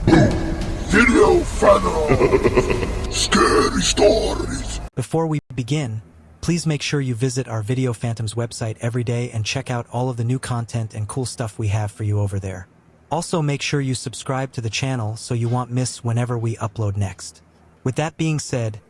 Video Phantom! Scary stories! Before we begin, please make sure you visit our Video Phantoms website every day and check out all of the new content and cool stuff we have for you over there. Also, make sure you subscribe to the channel so you won't miss whenever we upload next. With that being said,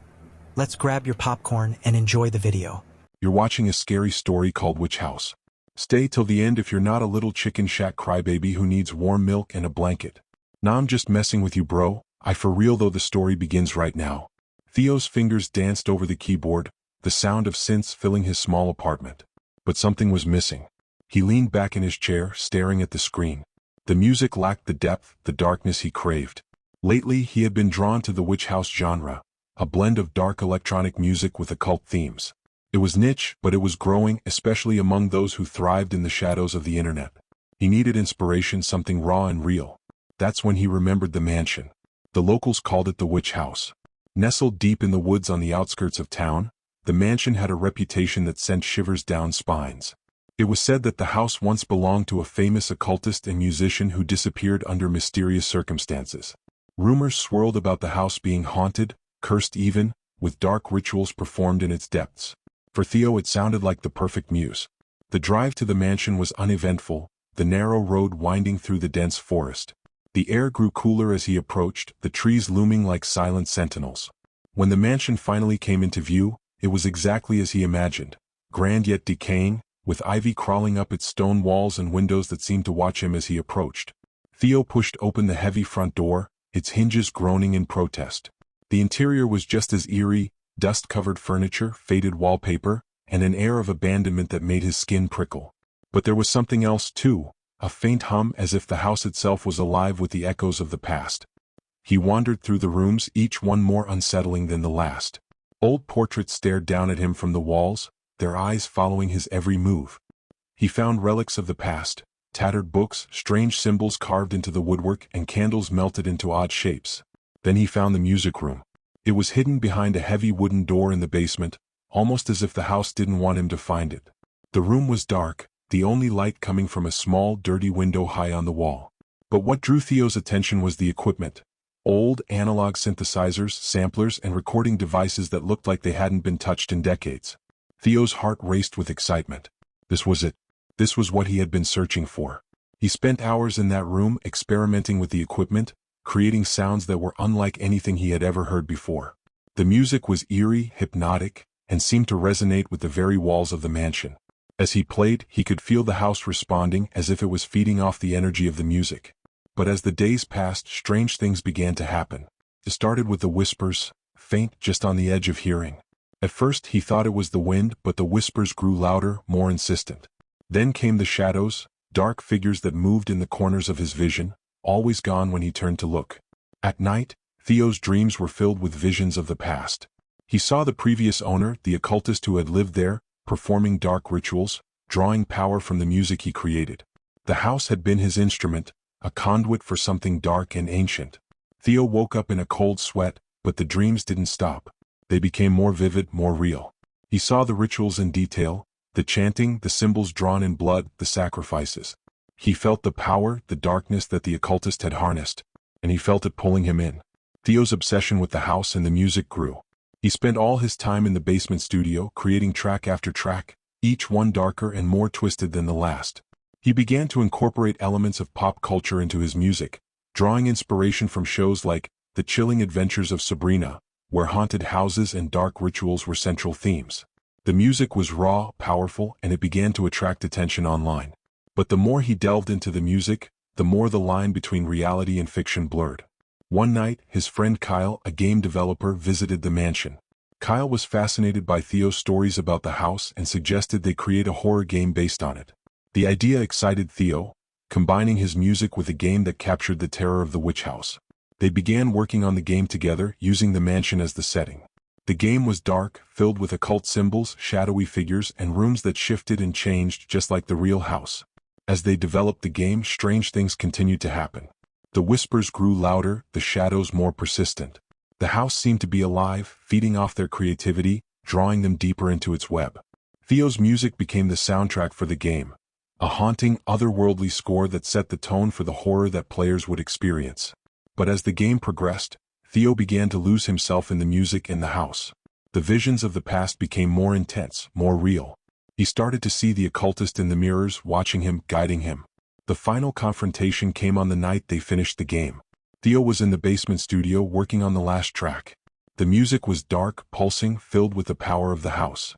let's grab your popcorn and enjoy the video. You're watching a scary story called Witch House. Stay till the end if you're not a little chicken shack crybaby who needs warm milk and a blanket. Nah, I'm just messing with you, bro. I for real though. The story begins right now. Theo's fingers danced over the keyboard, the sound of synths filling his small apartment. But something was missing. He leaned back in his chair, staring at the screen. The music lacked the depth, the darkness he craved. Lately, he had been drawn to the witch house genre, a blend of dark electronic music with occult themes. It was niche, but it was growing, especially among those who thrived in the shadows of the internet. He needed inspiration, something raw and real. That's when he remembered the mansion. The locals called it the witch house. Nestled deep in the woods on the outskirts of town, the mansion had a reputation that sent shivers down spines. It was said that the house once belonged to a famous occultist and musician who disappeared under mysterious circumstances. Rumors swirled about the house being haunted, cursed even, with dark rituals performed in its depths. For Theo it sounded like the perfect muse. The drive to the mansion was uneventful, the narrow road winding through the dense forest. The air grew cooler as he approached, the trees looming like silent sentinels. When the mansion finally came into view, it was exactly as he imagined, grand yet decaying, with ivy crawling up its stone walls and windows that seemed to watch him as he approached. Theo pushed open the heavy front door, its hinges groaning in protest. The interior was just as eerie, dust-covered furniture, faded wallpaper, and an air of abandonment that made his skin prickle. But there was something else too. A faint hum, as if the house itself was alive with the echoes of the past. He wandered through the rooms, each one more unsettling than the last. Old portraits stared down at him from the walls, their eyes following his every move. He found relics of the past, tattered books, strange symbols carved into the woodwork, and candles melted into odd shapes. Then he found the music room. It was hidden behind a heavy wooden door in the basement, almost as if the house didn't want him to find it. The room was dark, the only light coming from a small, dirty window high on the wall. But what drew Theo's attention was the equipment. Old, analog synthesizers, samplers, and recording devices that looked like they hadn't been touched in decades. Theo's heart raced with excitement. This was it. This was what he had been searching for. He spent hours in that room experimenting with the equipment, creating sounds that were unlike anything he had ever heard before. The music was eerie, hypnotic, and seemed to resonate with the very walls of the mansion. As he played, he could feel the house responding as if it was feeding off the energy of the music. But as the days passed, strange things began to happen. It started with the whispers, faint just on the edge of hearing. At first he thought it was the wind, but the whispers grew louder, more insistent. Then came the shadows, dark figures that moved in the corners of his vision, always gone when he turned to look. At night, Theo's dreams were filled with visions of the past. He saw the previous owner, the occultist who had lived there, performing dark rituals, drawing power from the music he created. The house had been his instrument, a conduit for something dark and ancient. Theo woke up in a cold sweat, but the dreams didn't stop. They became more vivid, more real. He saw the rituals in detail, the chanting, the symbols drawn in blood, the sacrifices. He felt the power, the darkness that the occultist had harnessed, and he felt it pulling him in. Theo's obsession with the house and the music grew. He spent all his time in the basement studio, creating track after track, each one darker and more twisted than the last. He began to incorporate elements of pop culture into his music, drawing inspiration from shows like The Chilling Adventures of Sabrina, where haunted houses and dark rituals were central themes. The music was raw, powerful, and it began to attract attention online. But the more he delved into the music, the more the line between reality and fiction blurred. One night, his friend Kyle, a game developer, visited the mansion. Kyle was fascinated by Theo's stories about the house and suggested they create a horror game based on it. The idea excited Theo, combining his music with a game that captured the terror of the witch house. They began working on the game together, using the mansion as the setting. The game was dark, filled with occult symbols, shadowy figures, and rooms that shifted and changed just like the real house. As they developed the game, strange things continued to happen. The whispers grew louder, the shadows more persistent. The house seemed to be alive, feeding off their creativity, drawing them deeper into its web. Theo's music became the soundtrack for the game, a haunting, otherworldly score that set the tone for the horror that players would experience. But as the game progressed, Theo began to lose himself in the music in the house. The visions of the past became more intense, more real. He started to see the occultist in the mirrors, watching him, guiding him. The final confrontation came on the night they finished the game. Theo was in the basement studio working on the last track. The music was dark, pulsing, filled with the power of the house.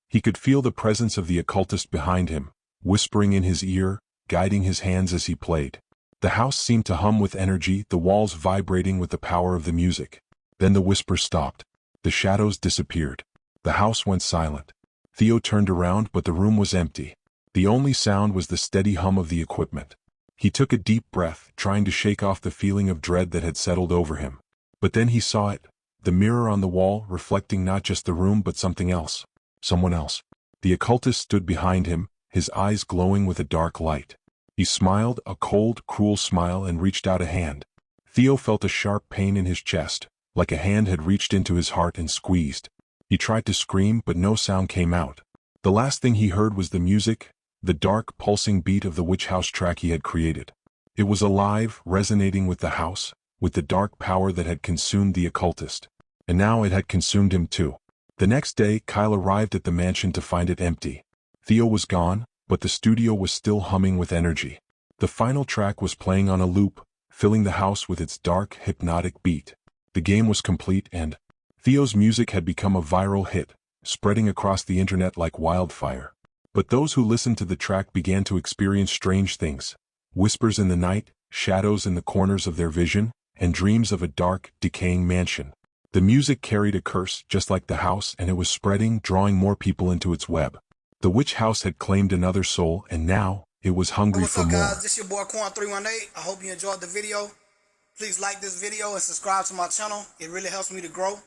He could feel the presence of the occultist behind him, whispering in his ear, guiding his hands as he played. The house seemed to hum with energy, the walls vibrating with the power of the music. Then the whisper stopped. The shadows disappeared. The house went silent. Theo turned around, but the room was empty. The only sound was the steady hum of the equipment. He took a deep breath, trying to shake off the feeling of dread that had settled over him. But then he saw it, the mirror on the wall, reflecting not just the room but something else. Someone else. The occultist stood behind him, his eyes glowing with a dark light. He smiled, a cold, cruel smile, and reached out a hand. Theo felt a sharp pain in his chest, like a hand had reached into his heart and squeezed. He tried to scream, but no sound came out. The last thing he heard was the music, the dark, pulsing beat of the witch house track he had created. It was alive, resonating with the house, with the dark power that had consumed the occultist. And now it had consumed him too. The next day, Kyle arrived at the mansion to find it empty. Theo was gone, but the studio was still humming with energy. The final track was playing on a loop, filling the house with its dark, hypnotic beat. The game was complete and Theo's music had become a viral hit, spreading across the internet like wildfire. But those who listened to the track began to experience strange things. Whispers in the night, shadows in the corners of their vision, and dreams of a dark, decaying mansion. The music carried a curse, just like the house, and it was spreading, drawing more people into its web. The witch house had claimed another soul, and now it was hungry for more. What's up, guys? This your boy Corn318. I hope you enjoyed the video. Please like this video and subscribe to my channel. It really helps me to grow.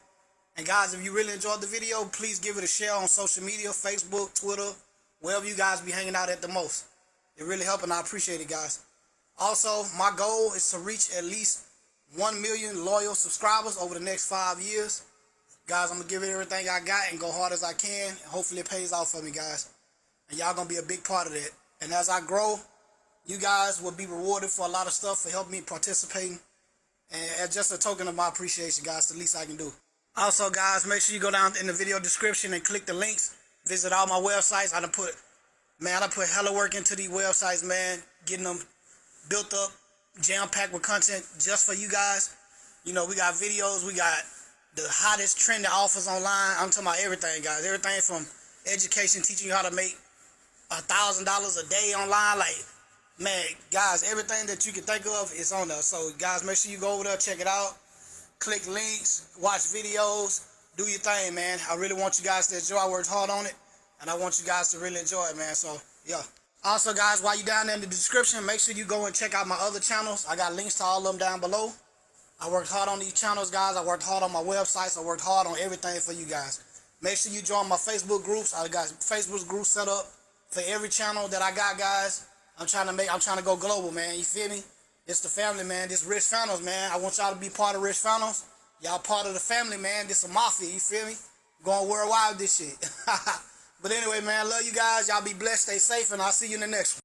And guys, if you really enjoyed the video, please give it a share on social media, Facebook, Twitter, wherever you guys be hanging out at the most. It really helps, and I appreciate it, guys. Also, my goal is to reach at least 1 million loyal subscribers over the next 5 years. Guys, I'm going to give it everything I got and go hard as I can. And hopefully it pays off for me, guys. And y'all going to be a big part of that. And as I grow, you guys will be rewarded for a lot of stuff for helping me participating. And as just a token of my appreciation, guys, the least I can do. Also, guys, make sure you go down in the video description and click the links. Visit all my websites. I put hella work into these websites, man. Getting them built up, jam-packed with content just for you guys. You know, we got videos. We got the hottest trending offers online. I'm talking about everything, guys. Everything from education, teaching you how to make $1,000 a day online. Like, man, guys, everything that you can think of is on there. So, guys, make sure you go over there, check it out. Click links, watch videos, do your thing, man. I really want you guys to enjoy. I worked hard on it, and I want you guys to really enjoy it, man. So, yeah. Also, guys, while you're down there in the description, make sure you go and check out my other channels. I got links to all of them down below. I worked hard on these channels, guys. I worked hard on my websites. I worked hard on everything for you guys. Make sure you join my Facebook groups. I got Facebook groups set up for every channel that I got, guys. I'm trying to go global, man. You feel me? It's the family, man. This Rich Founders, man. I want y'all to be part of Rich Founders. Y'all part of the family, man. This a mafia, you feel me? Going worldwide with this shit. But anyway, man, love you guys. Y'all be blessed, stay safe, and I'll see you in the next one.